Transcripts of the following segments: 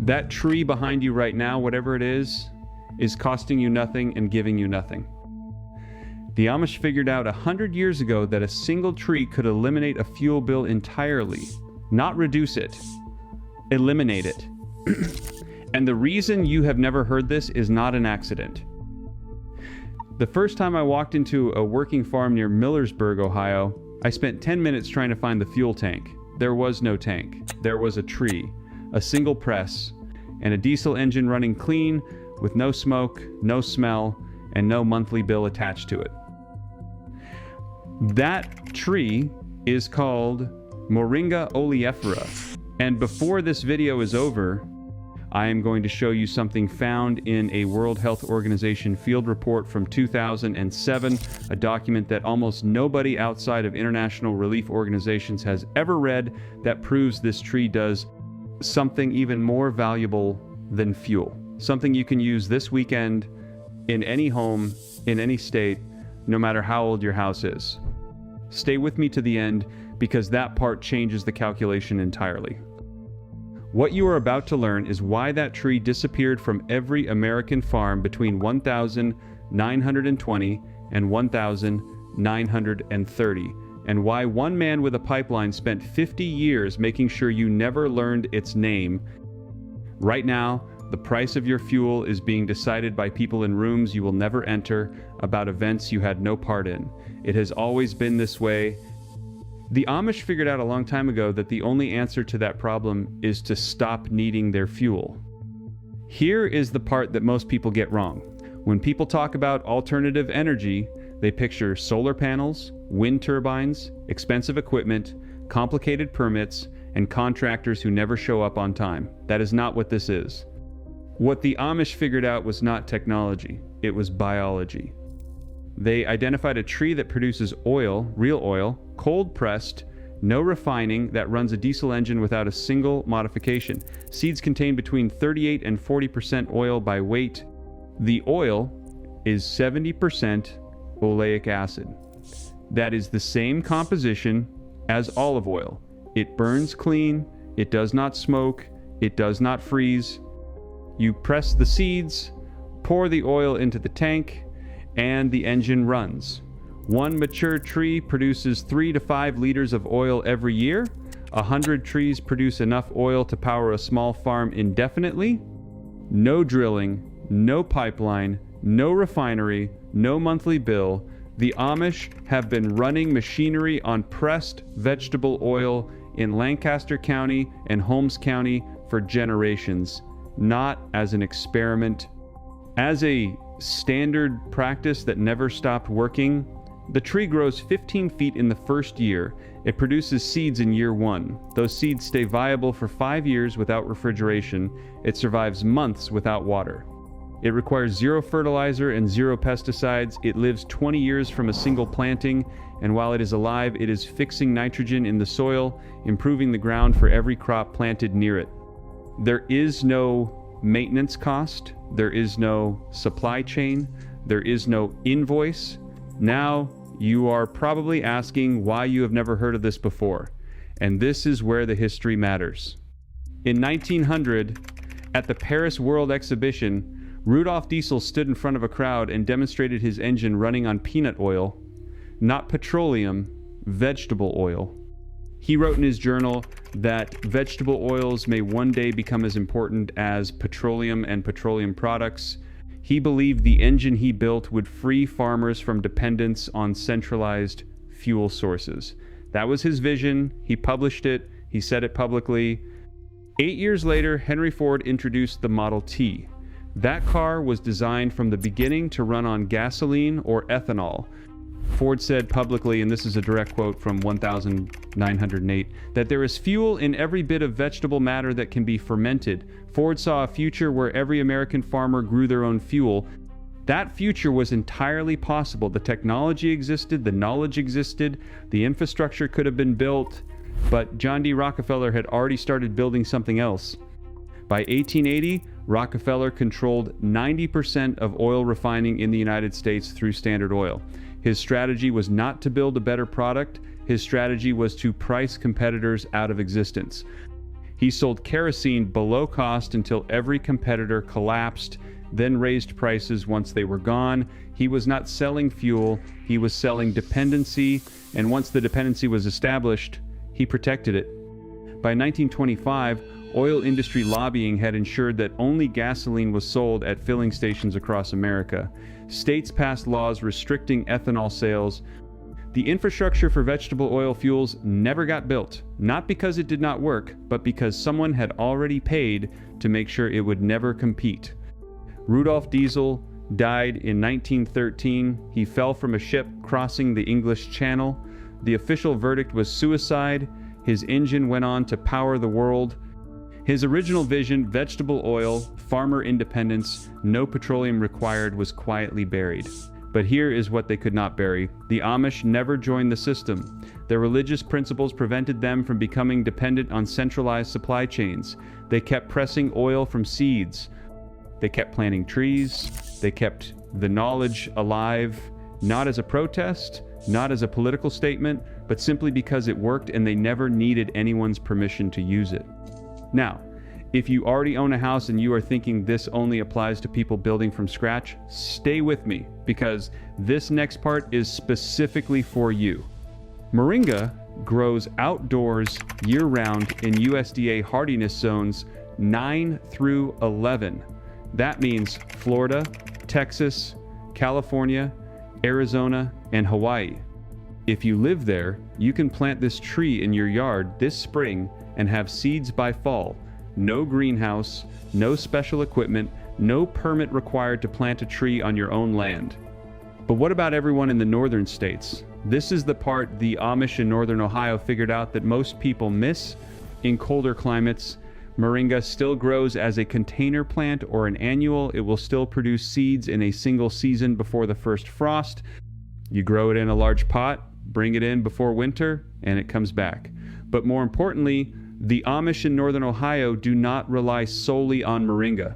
That tree behind you right now, whatever it is costing you nothing and giving you nothing. The Amish figured out 100 years ago that a single tree could eliminate a fuel bill entirely. Not reduce it, eliminate it. And the reason you have never heard this is not an accident. The first time I walked into a working farm near Millersburg, Ohio, I spent 10 minutes trying to find the fuel tank. There was no tank. There was a tree, a single press, and a diesel engine running clean with no smoke, no smell, and no monthly bill attached to it. That tree is called Moringa oleifera. And before this video is over, I am going to show you something found in a World Health Organization field report from 2007, a document that almost nobody outside of international relief organizations has ever read, that proves this tree does something even more valuable than fuel. Something you can use this weekend in any home, in any state, no matter how old your house is. Stay with me to the end, because that part changes the calculation entirely. What you are about to learn is why that tree disappeared from every American farm between 1920 and 1930, and why one man with a pipeline spent 50 years making sure you never learned its name. Right now, the price of your fuel is being decided by people in rooms you will never enter, about events you had no part in. It has always been this way. The Amish figured out a long time ago that the only answer to that problem is to stop needing their fuel. Here is the part that most people get wrong. When people talk about alternative energy, they picture solar panels, wind turbines, expensive equipment, complicated permits, and contractors who never show up on time. That is not what this is. What the Amish figured out was not technology, it was biology. They identified a tree that produces oil, real oil, cold pressed, no refining, that runs a diesel engine without a single modification. Seeds contain between 38 and 40% oil by weight. The oil is 70% oleic acid. That is the same composition as olive oil. It burns clean, it does not smoke, it does not freeze. You press the seeds, pour the oil into the tank, and the engine runs. One mature tree produces 3 to 5 liters of oil every year. 100 trees produce enough oil to power a small farm indefinitely. No drilling, no pipeline, no refinery, no monthly bill. The Amish have been running machinery on pressed vegetable oil in Lancaster County and Holmes County for generations, not as an experiment. As a standard practice that never stopped working, the tree grows 15 feet in the first year. It produces seeds in year 1. Those seeds stay viable for 5 years without refrigeration. It survives months without water. It requires 0 fertilizer and 0 pesticides. It lives 20 years from a single planting, and while it is alive, it is fixing nitrogen in the soil, improving the ground for every crop planted near it. There is no maintenance cost. There is no supply chain. There is no invoice. Now, you are probably asking why you have never heard of this before. And this is where the history matters. In 1900, at the Paris World Exhibition, Rudolf Diesel stood in front of a crowd and demonstrated his engine running on peanut oil, not petroleum, vegetable oil. He wrote in his journal that vegetable oils may one day become as important as petroleum and petroleum products. He believed the engine he built would free farmers from dependence on centralized fuel sources. That was his vision. He published it. He said it publicly. 8 years later, Henry Ford introduced the Model T. That car was designed from the beginning to run on gasoline or ethanol. Ford said publicly, and this is a direct quote from 1908, that there is fuel in every bit of vegetable matter that can be fermented. Ford saw a future where every American farmer grew their own fuel. That future was entirely possible. The technology existed, the knowledge existed, the infrastructure could have been built, but John D. Rockefeller had already started building something else. By 1880, Rockefeller controlled 90% of oil refining in the United States through Standard Oil. His strategy was not to build a better product. His strategy was to price competitors out of existence. He sold kerosene below cost until every competitor collapsed, then raised prices once they were gone. He was not selling fuel, he was selling dependency, and once the dependency was established, he protected it. By 1925, oil industry lobbying had ensured that only gasoline was sold at filling stations across America. States passed laws restricting ethanol sales. The infrastructure for vegetable oil fuels never got built, not because it did not work, but because someone had already paid to make sure it would never compete. Rudolf Diesel died in 1913. He fell from a ship crossing the English Channel. The official verdict was suicide. His engine went on to power the world. His original vision, vegetable oil, farmer independence, no petroleum required, was quietly buried. But here is what they could not bury. The Amish never joined the system. Their religious principles prevented them from becoming dependent on centralized supply chains. They kept pressing oil from seeds. They kept planting trees. They kept the knowledge alive, not as a protest, not as a political statement, but simply because it worked and they never needed anyone's permission to use it. Now, if you already own a house and you are thinking this only applies to people building from scratch, stay with me, because this next part is specifically for you. Moringa grows outdoors year-round in USDA hardiness zones 9 through 11. That means Florida, Texas, California, Arizona, and Hawaii. If you live there, you can plant this tree in your yard this spring and have seeds by fall. No greenhouse, no special equipment, no permit required to plant a tree on your own land. But what about everyone in the northern states? This is the part the Amish in northern Ohio figured out that most people miss. In colder climates, moringa still grows as a container plant or an annual. It will still produce seeds in a single season before the first frost. You grow it in a large pot, bring it in before winter, and it comes back. But more importantly, the Amish in northern Ohio do not rely solely on moringa.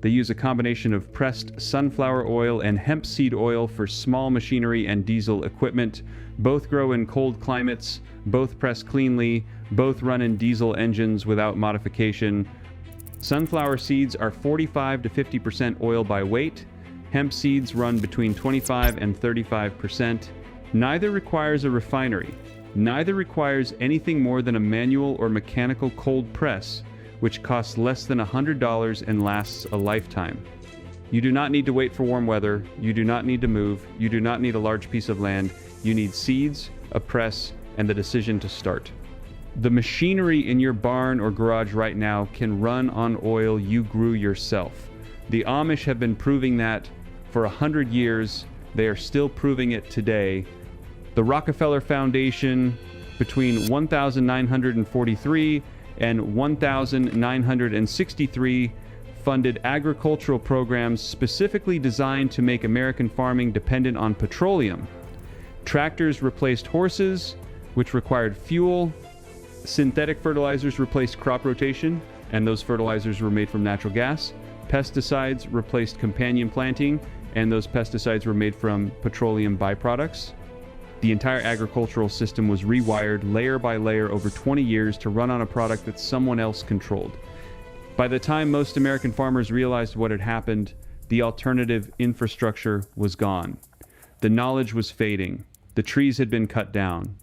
They use a combination of pressed sunflower oil and hemp seed oil for small machinery and diesel equipment. Both grow in cold climates, both press cleanly, both run in diesel engines without modification. Sunflower seeds are 45 to 50% oil by weight. Hemp seeds run between 25 and 35%. Neither requires a refinery. Neither requires anything more than a manual or mechanical cold press, which costs less than $100 and lasts a lifetime. You do not need to wait for warm weather. You do not need to move. You do not need a large piece of land. You need seeds, a press, and the decision to start. The machinery in your barn or garage right now can run on oil you grew yourself. The Amish have been proving that for 100 years. They are still proving it today. The Rockefeller Foundation, between 1943 and 1963, funded agricultural programs specifically designed to make American farming dependent on petroleum. Tractors replaced horses, which required fuel. Synthetic fertilizers replaced crop rotation, and those fertilizers were made from natural gas. Pesticides replaced companion planting, and those pesticides were made from petroleum byproducts. The entire agricultural system was rewired layer by layer over 20 years to run on a product that someone else controlled. By the time most American farmers realized what had happened, the alternative infrastructure was gone. The knowledge was fading. The trees had been cut down.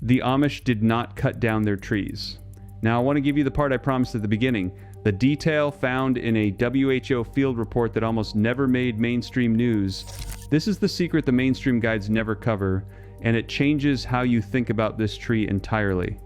The Amish did not cut down their trees. Now I want to give you the part I promised at the beginning, the detail found in a WHO field report that almost never made mainstream news. This is the secret the mainstream guides never cover, and it changes how you think about this tree entirely.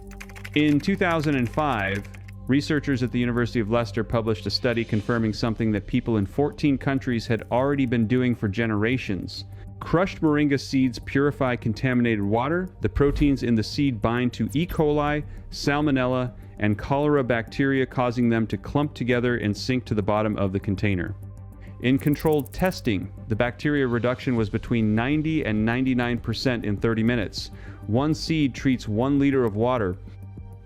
In 2005, researchers at the University of Leicester published a study confirming something that people in 14 countries had already been doing for generations. Crushed moringa seeds purify contaminated water. The proteins in the seed bind to E. coli, salmonella, and cholera bacteria, causing them to clump together and sink to the bottom of the container. In controlled testing, the bacteria reduction was between 90 and 99% in 30 minutes. One seed treats 1 liter of water.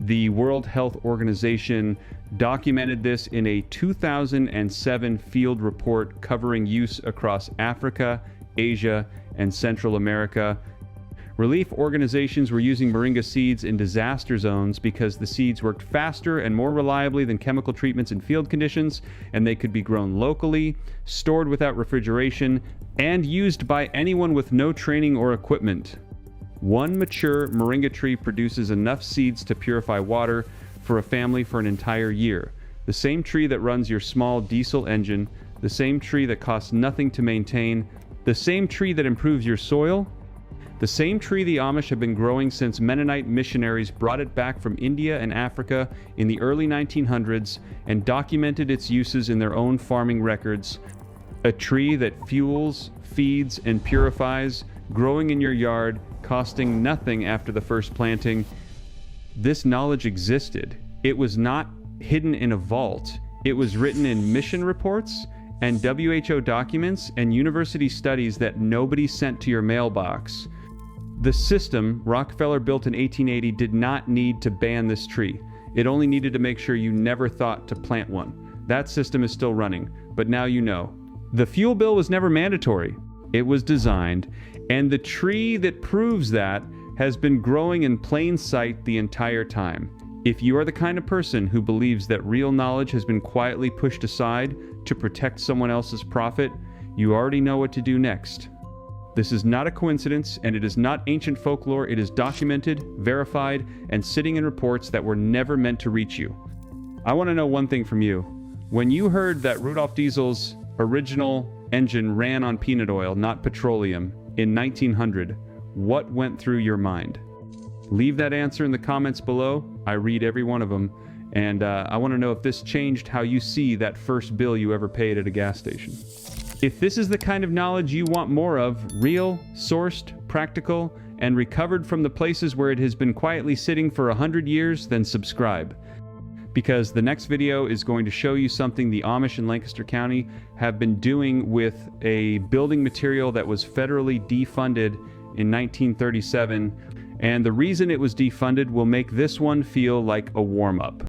The World Health Organization documented this in a 2007 field report covering use across Africa, Asia, and Central America. Relief organizations were using moringa seeds in disaster zones because the seeds worked faster and more reliably than chemical treatments in field conditions, and they could be grown locally, stored without refrigeration, and used by anyone with no training or equipment. One mature moringa tree produces enough seeds to purify water for a family for an entire year. The same tree that runs your small diesel engine, the same tree that costs nothing to maintain, the same tree that improves your soil, the same tree the Amish have been growing since Mennonite missionaries brought it back from India and Africa in the early 1900s and documented its uses in their own farming records. A tree that fuels, feeds, and purifies, growing in your yard, costing nothing after the first planting. This knowledge existed. It was not hidden in a vault. It was written in mission reports and WHO documents and university studies that nobody sent to your mailbox. The system Rockefeller built in 1880 did not need to ban this tree. It only needed to make sure you never thought to plant one. That system is still running, but now you know. The fuel bill was never mandatory. It was designed, and the tree that proves that has been growing in plain sight the entire time. If you are the kind of person who believes that real knowledge has been quietly pushed aside to protect someone else's profit, you already know what to do next. This is not a coincidence, and it is not ancient folklore. It is documented, verified, and sitting in reports that were never meant to reach you. I want to know one thing from you. When you heard that Rudolf Diesel's original engine ran on peanut oil, not petroleum, in 1900, what went through your mind? Leave that answer in the comments below. I read every one of them, and I want to know if this changed how you see that first bill you ever paid at a gas station. If this is the kind of knowledge you want more of, real, sourced, practical, and recovered from the places where it has been quietly sitting for 100 years, then subscribe. Because the next video is going to show you something the Amish in Lancaster County have been doing with a building material that was federally defunded in 1937. And the reason it was defunded will make this one feel like a warm-up.